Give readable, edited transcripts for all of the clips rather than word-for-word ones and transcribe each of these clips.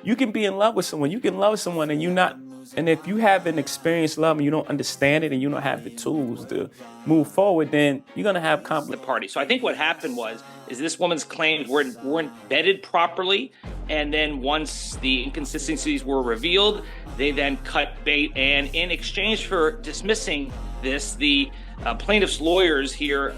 You can be in love with someone. You can love someone and and if you haven't experienced love and you don't understand it and you don't have the tools to move forward, then you're going to have conflict. The party. So I think what happened is this woman's claims weren't vetted properly. And then once the inconsistencies were revealed, they then cut bait. And in exchange for dismissing this, the plaintiff's lawyers here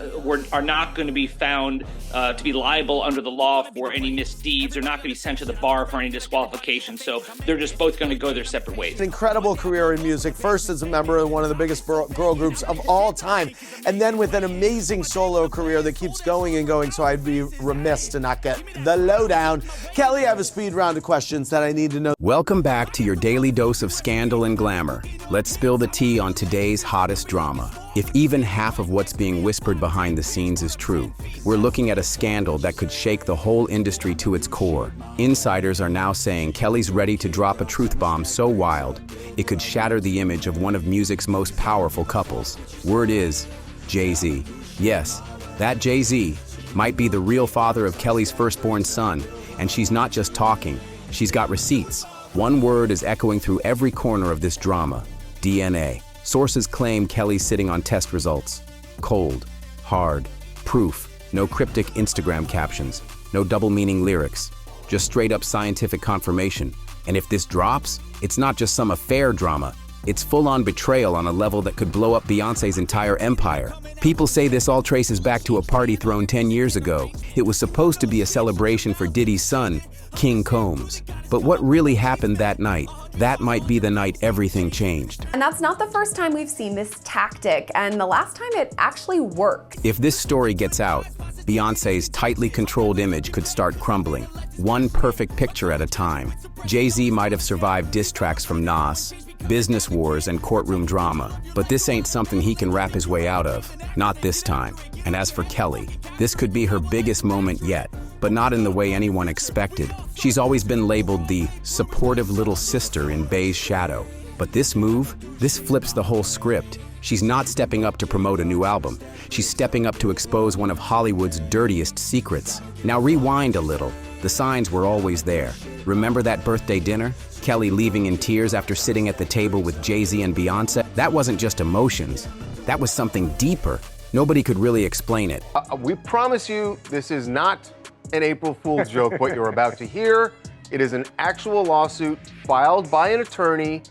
are not going to be found to be liable under the law for any misdeeds. They're not going to be sent to the bar for any disqualification. So they're just both going to go their separate ways. An incredible career in music, first as a member of one of the biggest girl groups of all time, and then with an amazing solo career that keeps going and going, so I'd be remiss to not get the lowdown. Kelly, I have a speed round of questions that I need to know. Welcome back to your daily dose of scandal and glamour. Let's spill the tea on today's hottest drama. If even half of what's being whispered behind the scenes is true, we're looking at a scandal that could shake the whole industry to its core. Insiders are now saying Kelly's ready to drop a truth bomb so wild, it could shatter the image of one of music's most powerful couples. Word is, Jay-Z. Yes, that Jay-Z might be the real father of Kelly's firstborn son, and she's not just talking, she's got receipts. One word is echoing through every corner of this drama: DNA. Sources claim Kelly's sitting on test results. Cold, hard, proof, no cryptic Instagram captions, no double-meaning lyrics, just straight-up scientific confirmation. And if this drops, it's not just some affair drama, it's full-on betrayal on a level that could blow up Beyoncé's entire empire. People say this all traces back to a party thrown 10 years ago. It was supposed to be a celebration for Diddy's son, King Combs. But what really happened that night? That might be the night everything changed. And that's not the first time we've seen this tactic, and the last time it actually worked. If this story gets out, Beyoncé's tightly controlled image could start crumbling, one perfect picture at a time. Jay-Z might have survived diss tracks from Nas, business wars, and courtroom drama, but this ain't something he can rap his way out of. Not this time. And as for Kelly, this could be her biggest moment yet, but not in the way anyone expected. She's always been labeled the supportive little sister in Bey's shadow. But this move, this flips the whole script. She's not stepping up to promote a new album. She's stepping up to expose one of Hollywood's dirtiest secrets. Now rewind a little. The signs were always there. Remember that birthday dinner? Kelly leaving in tears after sitting at the table with Jay-Z and Beyoncé? That wasn't just emotions. That was something deeper. Nobody could really explain it. We promise you this is not an April Fool's joke, what you're about to hear. It is an actual lawsuit filed by an attorney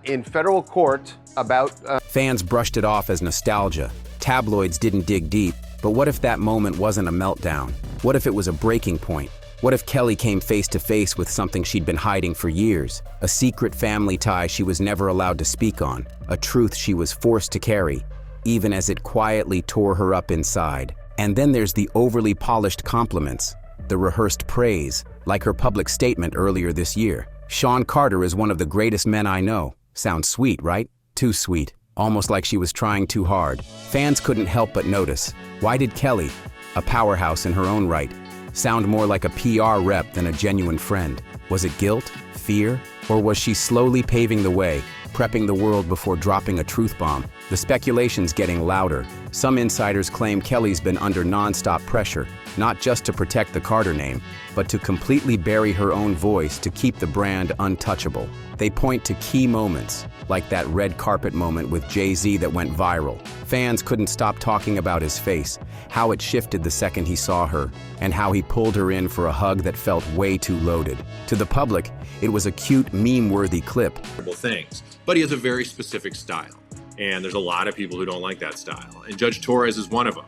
in federal court about... Fans brushed it off as nostalgia. Tabloids didn't dig deep. But what if that moment wasn't a meltdown? What if it was a breaking point? What if Kelly came face to face with something she'd been hiding for years? A secret family tie she was never allowed to speak on. A truth she was forced to carry, even as it quietly tore her up inside. And then there's the overly polished compliments, the rehearsed praise, like her public statement earlier this year. Sean Carter is one of the greatest men I know. Sounds sweet, right? Too sweet. Almost like she was trying too hard. Fans couldn't help but notice. Why did Kelly, a powerhouse in her own right, sound more like a PR rep than a genuine friend? Was it guilt, fear, or was she slowly paving the way, prepping the world before dropping a truth bomb? The speculation's getting louder. Some insiders claim Kelly's been under non-stop pressure, not just to protect the Carter name, but to completely bury her own voice to keep the brand untouchable. They point to key moments, like that red carpet moment with Jay-Z that went viral. Fans couldn't stop talking about his face, how it shifted the second he saw her, and how he pulled her in for a hug that felt way too loaded. To the public, it was a cute, meme-worthy clip. Things, but he has a very specific style, and there's a lot of people who don't like that style, and Judge Torres is one of them.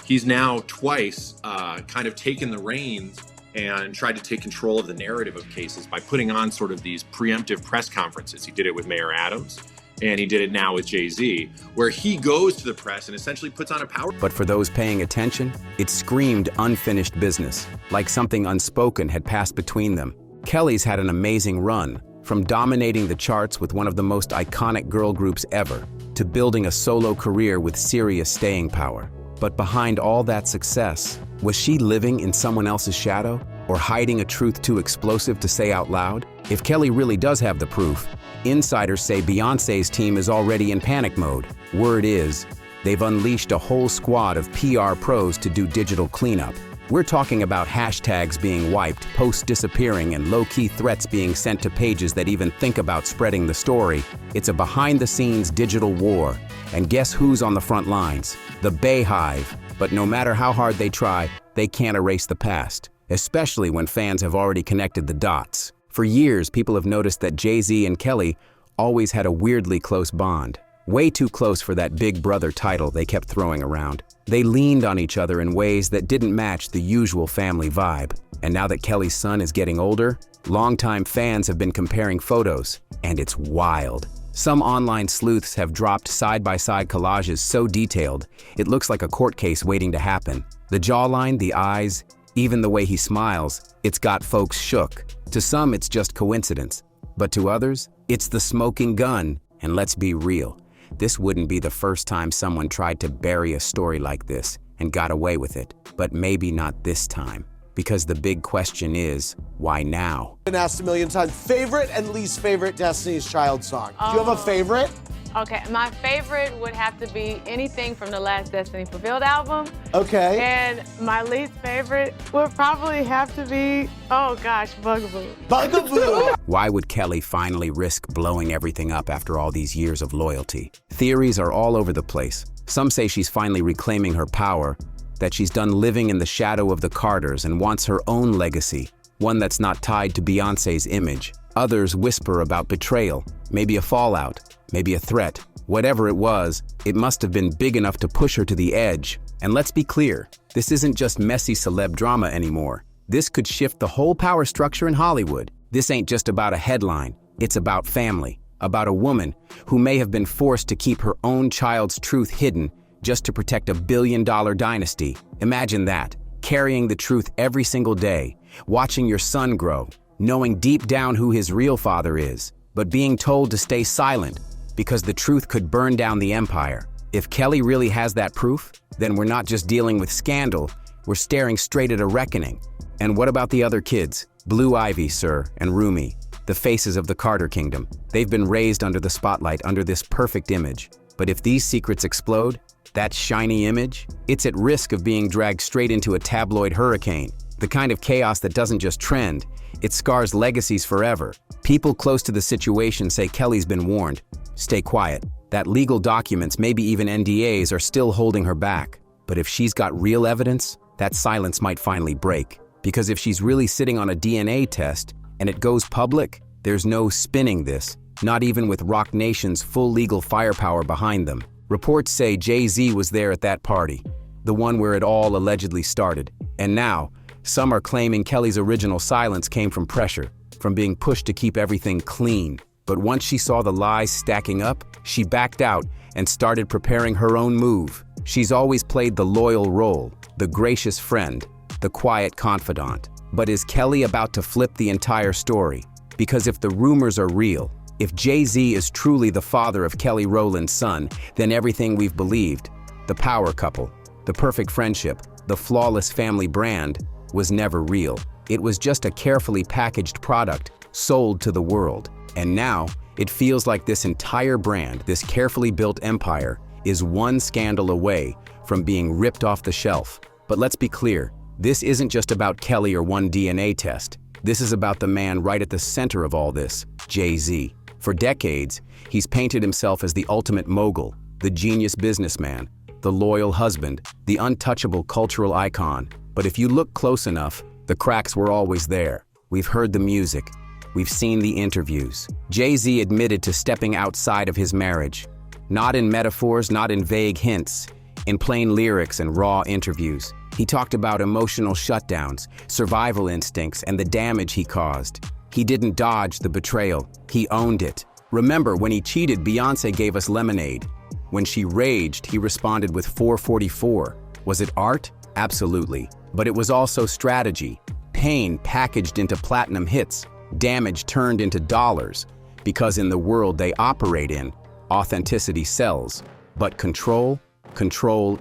He's now twice kind of taken the reins and tried to take control of the narrative of cases by putting on sort of these preemptive press conferences. He did it with Mayor Adams, and he did it now with Jay-Z, where he goes to the press and essentially puts on a power. But for those paying attention, it screamed unfinished business, like something unspoken had passed between them. Kelly's had an amazing run, from dominating the charts with one of the most iconic girl groups ever, to building a solo career with serious staying power. But behind all that success, was she living in someone else's shadow, or hiding a truth too explosive to say out loud? If Kelly really does have the proof, insiders say Beyoncé's team is already in panic mode. Word is, they've unleashed a whole squad of PR pros to do digital cleanup. We're talking about hashtags being wiped, posts disappearing, and low-key threats being sent to pages that even think about spreading the story. It's a behind-the-scenes digital war. And guess who's on the front lines? The Bayhive. But no matter how hard they try, they can't erase the past, especially when fans have already connected the dots. For years, people have noticed that Jay-Z and Kelly always had a weirdly close bond. Way too close for that big brother title they kept throwing around. They leaned on each other in ways that didn't match the usual family vibe. And now that Kelly's son is getting older, longtime fans have been comparing photos, and it's wild. Some online sleuths have dropped side-by-side collages so detailed, it looks like a court case waiting to happen. The jawline, the eyes, even the way he smiles, it's got folks shook. To some, it's just coincidence. But to others, it's the smoking gun. And let's be real. This wouldn't be the first time someone tried to bury a story like this and got away with it, but maybe not this time. Because the big question is, why now? Been asked a million times, favorite and least favorite Destiny's Child song. Do you have a favorite? Okay, my favorite would have to be anything from the last Destiny Fulfilled album. Okay. And my least favorite would probably have to be, oh gosh, Bugaboo. Bugaboo! Why would Kelly finally risk blowing everything up after all these years of loyalty? Theories are all over the place. Some say she's finally reclaiming her power, that she's done living in the shadow of the Carters and wants her own legacy, one that's not tied to Beyoncé's image. Others whisper about betrayal, maybe a fallout, maybe a threat. Whatever it was, it must have been big enough to push her to the edge. And let's be clear, this isn't just messy celeb drama anymore. This could shift the whole power structure in Hollywood. This ain't just about a headline, it's about family, about a woman who may have been forced to keep her own child's truth hidden just to protect a billion-dollar dynasty. Imagine that, carrying the truth every single day, watching your son grow, knowing deep down who his real father is, but being told to stay silent because the truth could burn down the empire. If Kelly really has that proof, then we're not just dealing with scandal, we're staring straight at a reckoning. And what about the other kids? Blue Ivy, sir, and Rumi, the faces of the Carter Kingdom. They've been raised under the spotlight, under this perfect image. But if these secrets explode, that shiny image, it's at risk of being dragged straight into a tabloid hurricane. The kind of chaos that doesn't just trend, it scars legacies forever. People close to the situation say Kelly's been warned. Stay quiet. That legal documents, maybe even NDAs, are still holding her back. But if she's got real evidence, that silence might finally break. Because if she's really sitting on a DNA test and it goes public, there's no spinning this, not even with Roc Nation's full legal firepower behind them. Reports say Jay-Z was there at that party, the one where it all allegedly started. And now, some are claiming Kelly's original silence came from pressure, from being pushed to keep everything clean. But once she saw the lies stacking up, she backed out and started preparing her own move. She's always played the loyal role, the gracious friend, the quiet confidant. But is Kelly about to flip the entire story? Because if the rumors are real, if Jay-Z is truly the father of Kelly Rowland's son, then everything we've believed, the power couple, the perfect friendship, the flawless family brand, was never real. It was just a carefully packaged product sold to the world. And now, it feels like this entire brand, this carefully built empire, is one scandal away from being ripped off the shelf. But let's be clear, this isn't just about Kelly or one DNA test. This is about the man right at the center of all this, Jay-Z. For decades, he's painted himself as the ultimate mogul, the genius businessman, the loyal husband, the untouchable cultural icon. But if you look close enough, the cracks were always there. We've heard the music. We've seen the interviews. Jay-Z admitted to stepping outside of his marriage. Not in metaphors, not in vague hints, in plain lyrics and raw interviews. He talked about emotional shutdowns, survival instincts, and the damage he caused. He didn't dodge the betrayal. He owned it. Remember, when he cheated, Beyoncé gave us Lemonade. When she raged, he responded with 444. Was it art? Absolutely. But it was also strategy. Pain packaged into platinum hits. Damage turned into dollars. Because in the world they operate in, authenticity sells. But control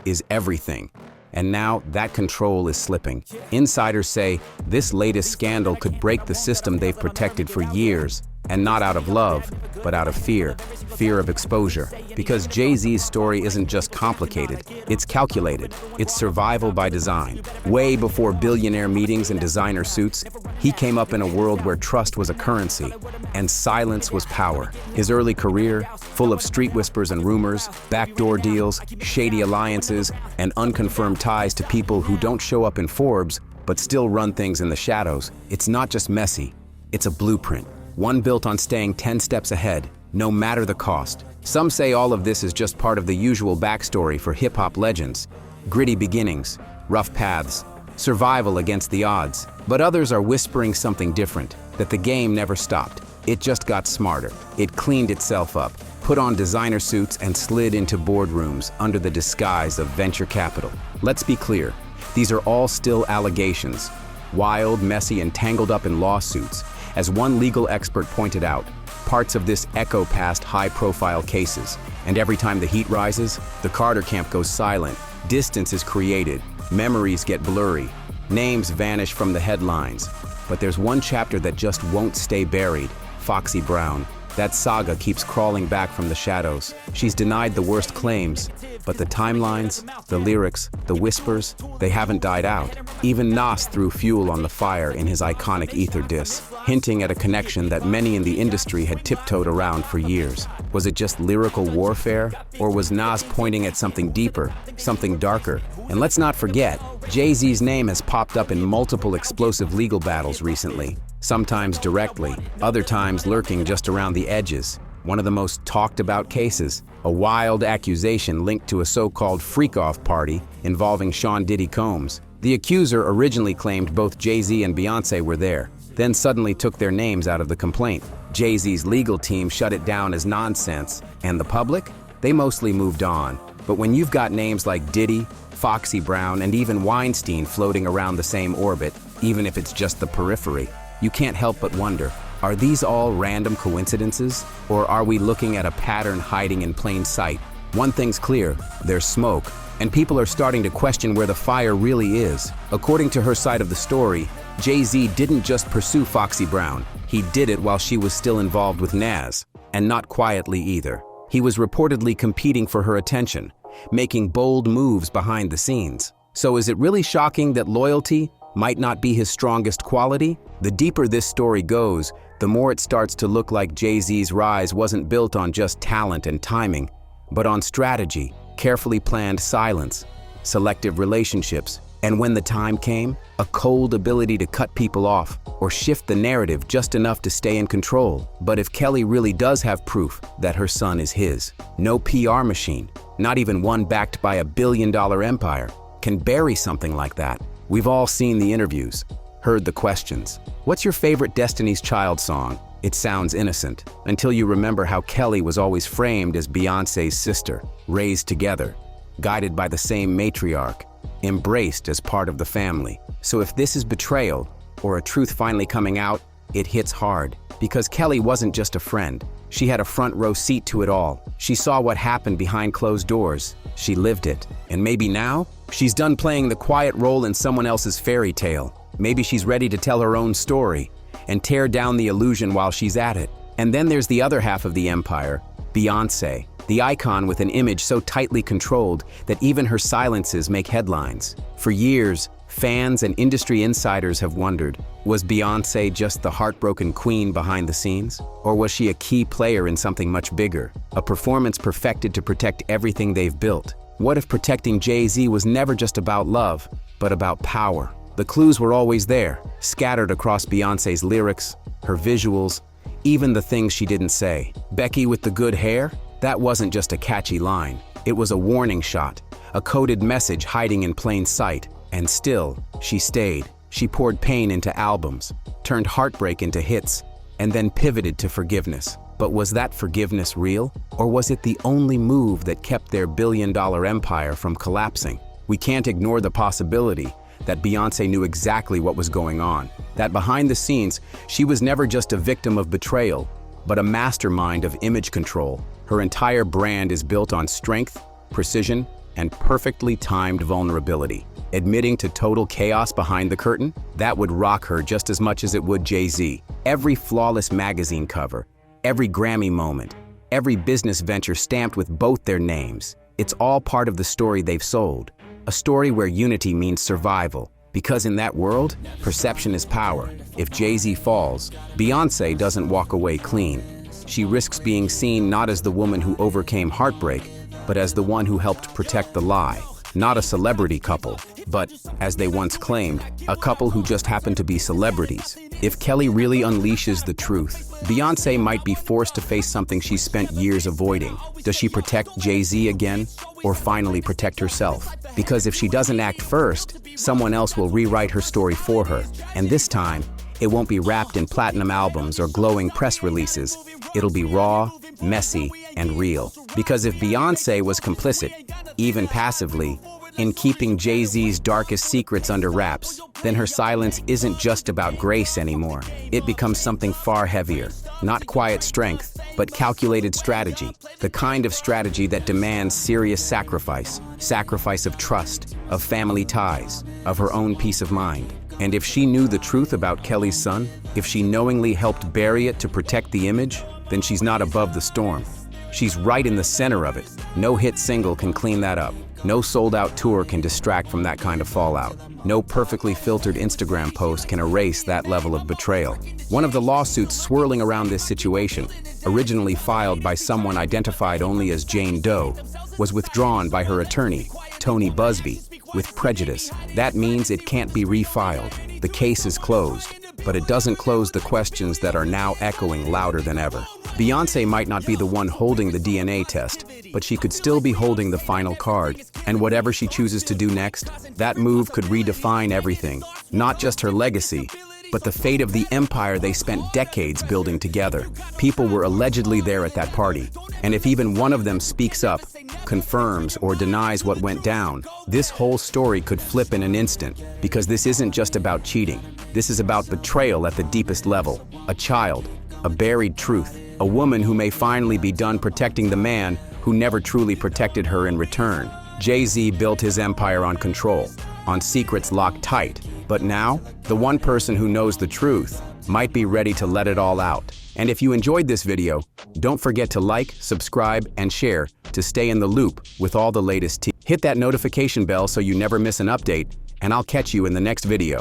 is everything. And now that control is slipping. Insiders say this latest scandal could break the system they've protected for years. And not out of love, but out of fear. Fear of exposure. Because Jay-Z's story isn't just complicated, it's calculated. It's survival by design. Way before billionaire meetings and designer suits, he came up in a world where trust was a currency, and silence was power. His early career, full of street whispers and rumors, backdoor deals, shady alliances, and unconfirmed ties to people who don't show up in Forbes, but still run things in the shadows. It's not just messy, it's a blueprint. One built on staying 10 steps ahead, no matter the cost. Some say all of this is just part of the usual backstory for hip-hop legends. Gritty beginnings, rough paths, survival against the odds. But others are whispering something different, that the game never stopped. It just got smarter. It cleaned itself up, put on designer suits, and slid into boardrooms under the disguise of venture capital. Let's be clear, these are all still allegations. Wild, messy, and tangled up in lawsuits. As one legal expert pointed out, parts of this echo past high-profile cases. And every time the heat rises, the Carter camp goes silent. Distance is created. Memories get blurry. Names vanish from the headlines. But there's one chapter that just won't stay buried. Foxy Brown. That saga keeps crawling back from the shadows. She's denied the worst claims, but the timelines, the lyrics, the whispers, they haven't died out. Even Nas threw fuel on the fire in his iconic Ether diss, hinting at a connection that many in the industry had tiptoed around for years. Was it just lyrical warfare, or was Nas pointing at something deeper, something darker? And let's not forget, Jay-Z's name has popped up in multiple explosive legal battles recently. Sometimes directly, other times lurking just around the edges. One of the most talked about cases, a wild accusation linked to a so-called freak-off party involving Sean Diddy Combs. The accuser originally claimed both Jay-Z and Beyoncé were there, then suddenly took their names out of the complaint. Jay-Z's legal team shut it down as nonsense, and the public? They mostly moved on. But when you've got names like Diddy, Foxy Brown, and even Weinstein floating around the same orbit, even if it's just the periphery, you can't help but wonder, are these all random coincidences? Or are we looking at a pattern hiding in plain sight? One thing's clear, there's smoke, and people are starting to question where the fire really is. According to her side of the story, Jay-Z didn't just pursue Foxy Brown, he did it while she was still involved with Nas, and not quietly either. He was reportedly competing for her attention, making bold moves behind the scenes. So is it really shocking that loyalty might not be his strongest quality? The deeper this story goes, the more it starts to look like Jay-Z's rise wasn't built on just talent and timing, but on strategy, carefully planned silence, selective relationships, and when the time came, a cold ability to cut people off or shift the narrative just enough to stay in control. But if Kelly really does have proof that her son is his, no PR machine, not even one backed by a billion-dollar empire, can bury something like that. We've all seen the interviews, heard the questions. What's your favorite Destiny's Child song? It sounds innocent, until you remember how Kelly was always framed as Beyoncé's sister, raised together, guided by the same matriarch, embraced as part of the family. So if this is betrayal, or a truth finally coming out, it hits hard. Because Kelly wasn't just a friend. She had a front row seat to it all. She saw what happened behind closed doors. She lived it. And maybe now, she's done playing the quiet role in someone else's fairy tale. Maybe she's ready to tell her own story and tear down the illusion while she's at it. And then there's the other half of the empire, Beyoncé, the icon with an image so tightly controlled that even her silences make headlines. For years, fans and industry insiders have wondered, was Beyoncé just the heartbroken queen behind the scenes? Or was she a key player in something much bigger, a performance perfected to protect everything they've built? What if protecting Jay-Z was never just about love, but about power? The clues were always there, scattered across Beyoncé's lyrics, her visuals, even the things she didn't say. Becky with the good hair? That wasn't just a catchy line. It was a warning shot, a coded message hiding in plain sight. And still, she stayed. She poured pain into albums, turned heartbreak into hits, and then pivoted to forgiveness. But was that forgiveness real? Or was it the only move that kept their billion-dollar empire from collapsing? We can't ignore the possibility that Beyoncé knew exactly what was going on. That behind the scenes, she was never just a victim of betrayal, but a mastermind of image control. Her entire brand is built on strength, precision, and perfectly timed vulnerability. Admitting to total chaos behind the curtain? That would rock her just as much as it would Jay-Z. Every flawless magazine cover, every Grammy moment, every business venture stamped with both their names. It's all part of the story they've sold. A story where unity means survival. Because in that world, perception is power. If Jay-Z falls, Beyoncé doesn't walk away clean. She risks being seen not as the woman who overcame heartbreak, but as the one who helped protect the lie. Not a celebrity couple, but, as they once claimed, a couple who just happened to be celebrities. If Kelly really unleashes the truth, Beyoncé might be forced to face something she spent years avoiding. Does she protect Jay-Z again, or finally protect herself? Because if she doesn't act first, someone else will rewrite her story for her, and this time, it won't be wrapped in platinum albums or glowing press releases. It'll be raw, messy, and real. Because if Beyoncé was complicit, even passively, in keeping Jay-Z's darkest secrets under wraps, then her silence isn't just about grace anymore. It becomes something far heavier. Not quiet strength, but calculated strategy. The kind of strategy that demands serious sacrifice. Sacrifice of trust, of family ties, of her own peace of mind. And if she knew the truth about Kelly's son, if she knowingly helped bury it to protect the image, then she's not above the storm. She's right in the center of it. No hit single can clean that up. No sold-out tour can distract from that kind of fallout. No perfectly filtered Instagram post can erase that level of betrayal. One of the lawsuits swirling around this situation, originally filed by someone identified only as Jane Doe, was withdrawn by her attorney, Tony Busby, with prejudice. That means it can't be refiled. The case is closed, but it doesn't close the questions that are now echoing louder than ever. Beyoncé might not be the one holding the DNA test, but she could still be holding the final card. And whatever she chooses to do next, that move could redefine everything. Not just her legacy, but the fate of the empire they spent decades building together. People were allegedly there at that party. And if even one of them speaks up, confirms or denies what went down, this whole story could flip in an instant. Because this isn't just about cheating. This is about betrayal at the deepest level. A child, a buried truth, a woman who may finally be done protecting the man who never truly protected her in return. Jay-Z built his empire on control, on secrets locked tight. But now, the one person who knows the truth might be ready to let it all out. And if you enjoyed this video, don't forget to like, subscribe, and share to stay in the loop with all the latest tea. Hit that notification bell so you never miss an update, and I'll catch you in the next video.